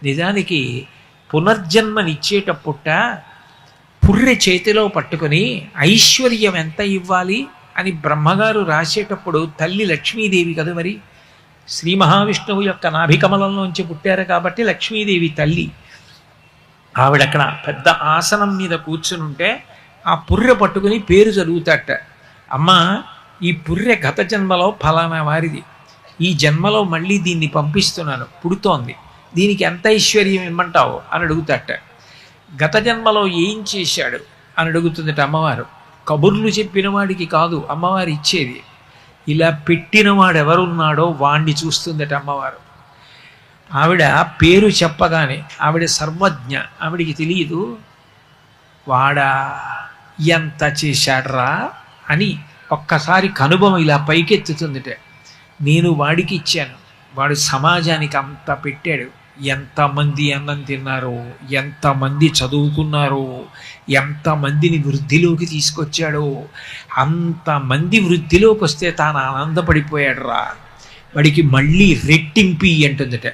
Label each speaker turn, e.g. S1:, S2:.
S1: నిజానికి పునర్జన్మనిచ్చేటప్పుట పుర్రె చేతిలో పట్టుకొని ఐశ్వర్యం ఎంత ఇవ్వాలి అని బ్రహ్మగారు రాసేటప్పుడు తల్లి లక్ష్మీదేవి కదా మరి, శ్రీ మహావిష్ణువు యొక్క నాభికమలంలోంచి పుట్టారు కాబట్టి లక్ష్మీదేవి తల్లి. ఆవిడక్కడ పెద్ద ఆసనం మీద కూర్చునుంటే ఆ పుర్రె పట్టుకుని పేరు చదువుతాట. అమ్మా, ఈ పుర్రె గత జన్మలో ఫలానా వారిది, ఈ జన్మలో మళ్ళీ దీన్ని పంపిస్తున్నాను, పుడుతోంది, దీనికి ఎంత ఐశ్వర్యం ఇమ్మంటావు అని అడుగుతాట. గత జన్మలో ఏం చేశాడు అని అడుగుతుందట అమ్మవారు. కబుర్లు చెప్పిన వాడికి కాదు అమ్మవారు ఇచ్చేది, ఇలా పెట్టినవాడు ఎవరున్నాడో వాణ్ణి చూస్తుందట అమ్మవారు. ఆవిడ పేరు చెప్పగానే ఆవిడ సర్వజ్ఞ, ఆవిడికి తెలియదు వాడా ఎంత చేశాడ్రా అని ఒక్కసారి కనుబొమ ఇలా పైకెత్తుతుందిట. నేను వాడికి ఇచ్చాను, వాడు సమాజానికి అంత పెట్టాడు, ఎంతమంది అన్నం తిన్నారో, ఎంతమంది చదువుకున్నారో, ఎంతమందిని వృద్ధిలోకి తీసుకొచ్చాడో, అంతమంది వృద్ధిలోకి వస్తే తాను ఆనందపడిపోయాడు రా, వాడికి మళ్ళీ రెట్టింపి అంటుందట.